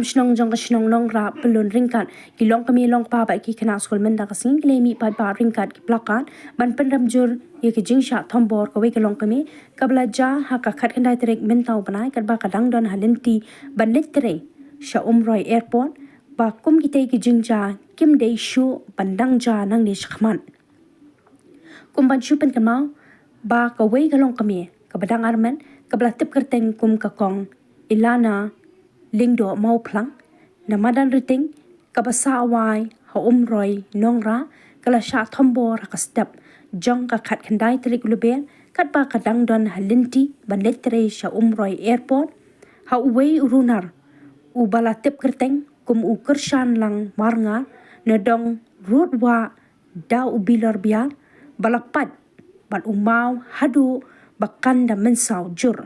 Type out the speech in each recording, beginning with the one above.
shnong jong ka shnong long ra pelun ringkat ki long kami long pa ba ki khana skul men da ka sing klemi pa ba ringkat ki plakan ban penram jur ye ki jingsha thombor ka we ka long kami kabla ja ha ka khat khandai trek men tau banai kat ba ka dang don halenti ban let tre sha umroi airport ba kum ki te ki jingja kim dei shu bandang ja nang ni shkhman kum ban shu pen kamau ba ka we ka long kami ka badang armen kabla tip kerteng kum ka kong ilana lingdo mau plang namadan riting kabasa awai ha umroi nongra kala sha thombor ka step jong ka khat khandai trik luben kat ba ka dang don halinti ban letre sha umroi airport ha uwei urunar u bala tip kerteng kum u kershan lang marnga nedong root wa da u bilar biar balapat ban umau hadu bakan da mensau jur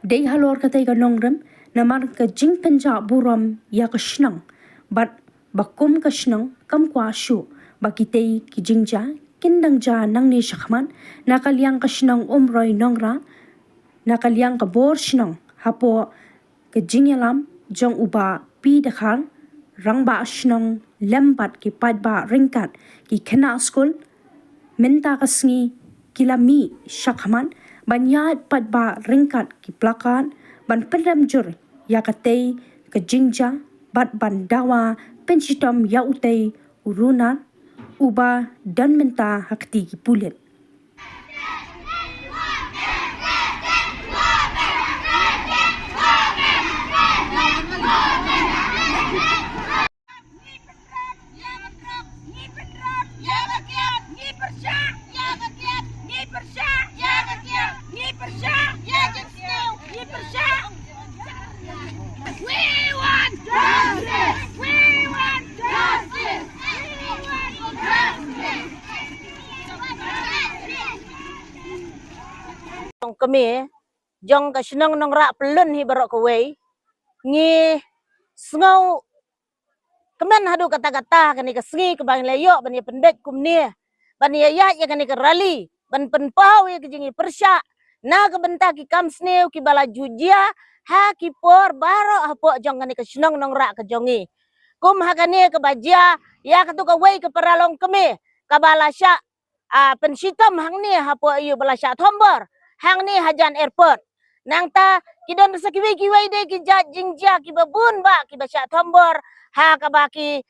dei halor ka tei ka nongrem namar ka jing penja buram ya ka shnang bat bakum ka shnang kam kwa shu bakitei ki jingja kindang ja nang ni shakhman nakaliang ka shnang umroi nongra nakaliang ka bor shnang hapo ka jingyalam jong uba pi dakhar rangba shnang lembat ki padba ringkat ki khana skul menta ka sngi kilami shakhman banyat padba ringkat ki plakan ban pendam jur ya katei ke jingja bat ban dawa pensitom ya utei uruna uba dan menta hakti ki pulet kami jong ka shnong nong ra pelun hi barok kawei ngi sngau kemen hadu kata-kata kani ka sngi ke bang leyo bani pendek kumni bani ya kani ka rali ban penpau ya kijingi persya na ke benta ki kam sneu ki bala jujia ha ki por baro hapo jong kani ka shnong nong ra ka jongi kum hakani ke bajia ya ka tu ka wei ke paralong kami ka bala sya pensitom hang ni hapo ayu bala sya thombor hang ni hajan airport nang ta kidon sa kiwi de ki jingja ki babun ba ki basya thombor ha ka ba ki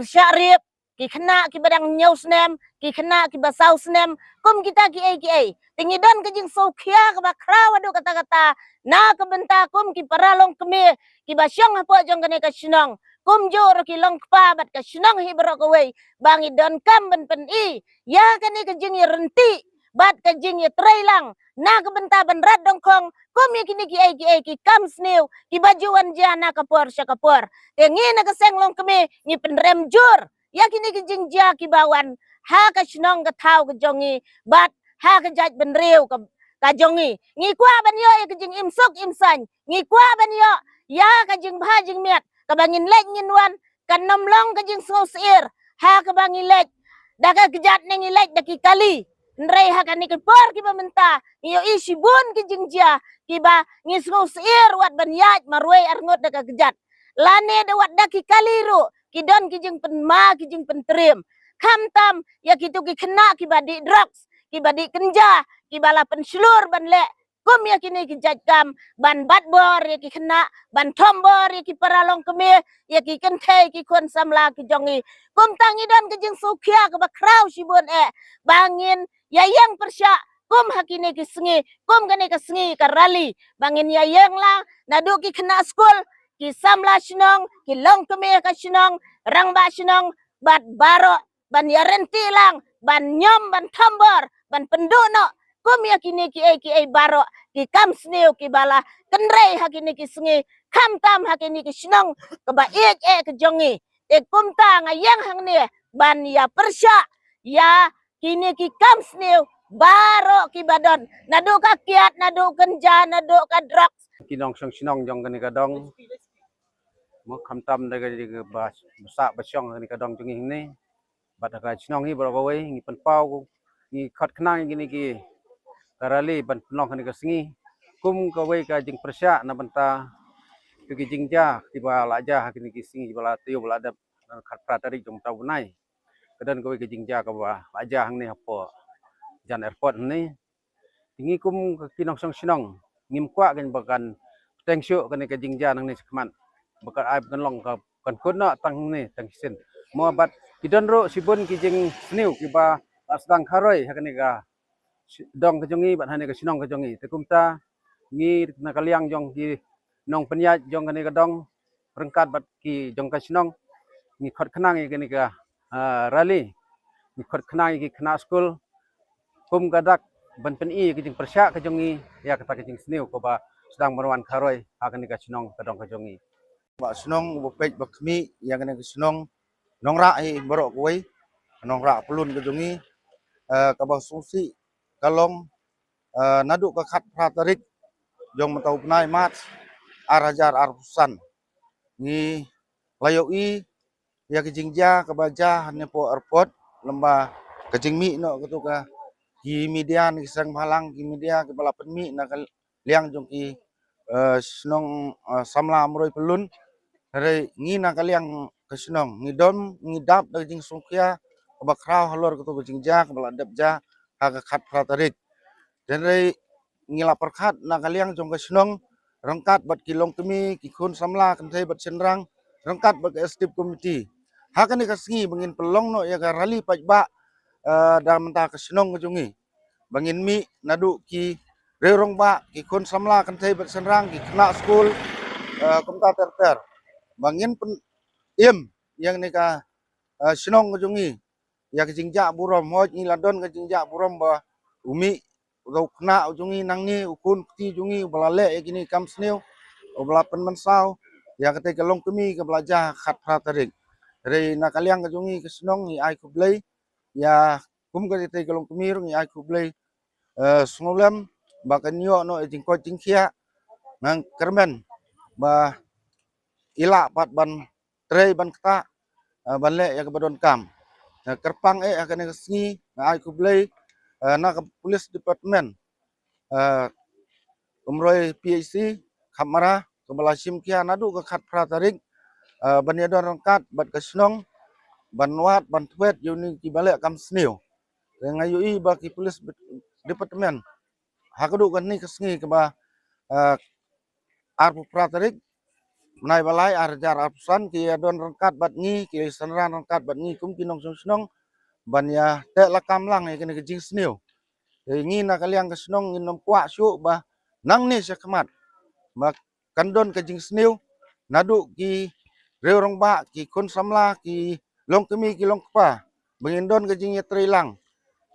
syarif ki khna ki badang nyausnem ki khna ki basau snem kum kita ki ai tingidon ke jing sokhia ka ba kraw adu kata-kata na ka benta kum ki paralong kemi ki basyang hapo jong kane ka shnong kum jo ro ki long pa bat ka shnong hi bro ka wei bangi don kam ben pen I ya kane ka jing renti bat ka jing trailang na ka benta ban rad dong kong kum ya kini ki ai ki kam sneu ki bajuan jana kapor syakapor te ngi na ka senglong kemi ni penrem jur ya kini ki jing ja ki bawan ha ka shnong ka thau ka jongi bat ha ka jaj ben reu ka jongi ngi kwa ban yo ya ka jing imsok imsan ngi kwa ban yo ya ka jing bha jing miat ka bangin lek ngin wan kan nomlong ka jing so sir ha ka bangin lek da ka gejat nengi lek da ki kali nrei ha kan ki por ki bamenta yo isi bun ki jingja ki ba ngisngo sir wat ban yaj marwei arngot da ka gejat lane da wat da ki kaliru ki don ki jing pen ma ki jing pen trim kam tam ya ki tu ki kena ki badi drugs ki badi kenja ki bala penslur ban le kum ya kini ki jajkam ban batbor ya ki kena ban tombor ya ki paralong keme ya ki kenthe ki kon samla ki jongi kum tangi don ki jing sukhia ka ba kraw sibun bangin ya yang persya kum hakine ki sngi kum kane ka sngi ka rali bangin ya yang la nadu ki kena skul ki samla shnong ki long keme ka shnong rang ba shnong bat baro ban ya renti lang ban nyom ban tombor ban penduno kum ya kini ki ai baro ki kam sneu ki bala kenrei hakini ki sngi kam tam hakini ki shnong ka ba ke jongi te kum ta ngayang hang ni ban ya persya ya kini ki kam sneu baro ki badon nadu ka kiat nadu kenja nadu ka drugs kinong sinong jong kani kadong mo khamtam daga diga basa basyong kani kadong jungi ni bat ka sinong hi bro wei ngi penpau ngi khat khnang gini ki karali ban penong kani ka singi kum ka wei ka jing persya na banta ki jingja tiba laja kini kising bala tiu bala ada khat pratari jong tau nai kedan ko ki jingja ka ba laja hang ni hapo jan airport ni tingi kum kinong song sinong ngim kwa kan bakan tengsyo kan ke jingja nang ni sekman bakan ai kan long ka kan kuna tang ni tang sin mo bat kidan ro sibun ki jing sniu ki ba asdang kharoi hakan ni ga dong ke jongi bat hane ke sinong ke jongi te kumta ngi na kaliang jong ki nong penyat jong kan ni ka dong rengkat bat ki jong ka sinong ngi khot khnang ki ni ka rally ngi khot khnang ki khna school kum gadak ban pen i ke jing persya ke jongi ya kata ke jing sniu ko ba sedang merwan kharoi akan ni ka sinong ka dong ka jongi ba senong bo pej ba khmi yang ne senong nongra ai borok koi nongra pelun ke jungi ka ba susi kalong nadu ka khat pratarik jong matau pnai mat arajar arpusan ni layo i ya ke jingja ka baja ne po airport lamba ke jingmi no ka tu ka ki media ni sang halang ki media ke bala penmi na liang jong ki senong samla amroi pelun Hari ngi na kaliang kesenong ngidom ngidap dari jing sungkia kebakrau halor ketu jing ja kebala dap ja haga khat pratarik dan dari ngila perkhat na kaliang jong kesenong rengkat bat kilong kemi kikun samla kentai bat senrang rengkat bat escape committee hakan ni kasingi bangin pelong no ya ka rally pajba dalam mentah kesenong kejungi bangin mi nadu ki rerong ba kikun samla kentai bat senrang ki kena school komta terter bangin pen im yang ni ka senong kejungi ya ke jingja burom hoj ni ladon ke jingja burom ba umi rau kena ujungi nang ni ukun ti jungi balale ya kini kam sneu obla pen mensau ya kete kelong kemi ke belajar khat pratarik re na kaliang kejungi ke senong ni ai kublai ya kum ke kete kelong kemi ni ai kublai sungulem ba kanyo no jingko jingkhia nang kermen ba ila pat ban trei ban kta ban le ya ke badon kam kerpang akan sengi ai kublai na ke police department umroi PAC kamara kebala simkia nadu ke khat pratarik ban yadon rangkat bat ke senong ban wat ban twet yuni ki bale kam sneu ngayu i ba ki police department hakadu kan ni ke sengi ke ba arpu pratarik nai balai arjar arpusan ki adon rangkat bat ni ki sanran rangkat bat ni kum kinong senong ban ya te lakam lang ya kene ke jing sneu ngi na kaliang ke senong ngi nom kwa syu ba nang ni sakmat ma kandon ke jing sneu nadu ki reurong ba ki kun samla ki long kemi ki long kpa bengindon ke jing yetri lang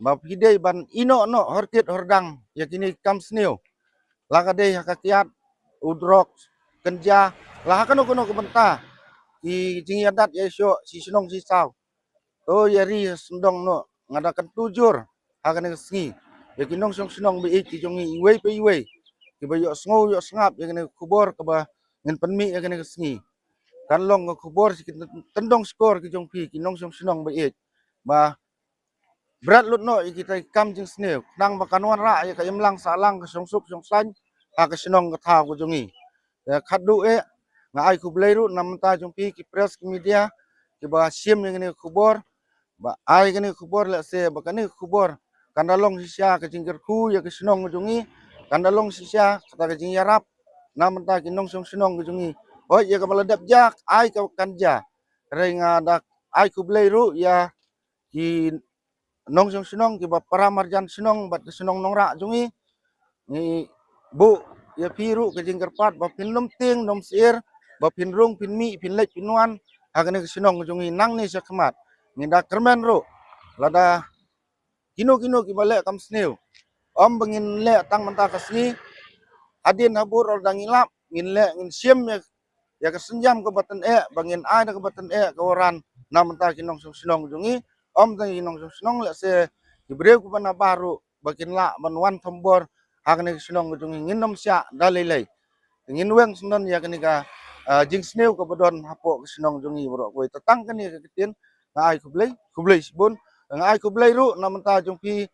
ba pidei ban ino no horkit hordang ya kini kam sneu lakade hakakiat udrok kenja lah kanu kanu kebenta ki jing yadat ya syo si senong si saw to yari sendong no ngadakan tujur hakan ke sengi ya kinong song senong bi ki jongi iwei pe iwei ki ba yo sngo yo sngap ya kene kubor ke ba ngin penmi ya kene ke sengi kan long ke kubor si tendong skor ki jong pi kinong song senong bi ba berat lut no kita kam jing sneu nang ba kanwan ra ya kayem lang salang ke song suk song san ha ke senong ke tha ko jongi ya khadu nga ai kublai ru nam ta jong pi ki press ki media ki ba sim ya kene kubor ba ai kene kubor la se ba kene kubor kandalong sisya ke jingker ku ya ke senong jungi kandalong sisya kata ke jing yarap nam ta ki nong song senong jungi oh ya ke baladap jak ai ke kanja renga dak ai kublai ru ya ki nong song senong ki ba para marjan senong bat ke senong nongra jungi ni bu ya piru ke jingker pat ba pin nom ting nom sir ba pin rung pin mi pin lek pin wan hakane ke senong jungi nang ni sakmat ni da kermen ru lada kino ki bale kam sneu om bengin le tang mentah kesni adin habur or dangilap ngin le ngin sim ya ke senjam ke batan bangin ai ke batan ke oran nam mentah kinong senong jungi om tang kinong senong le se dibreu ku bana baru bakin la banwan tombor hakane senong jungi ngin nom sya dalilai ngin weng senon ya kenika jing sneu ke badon hapo senong jungi bro koi tetang kan ya ke tin ai kublai sibun ai kublai ru nam mentah jung pi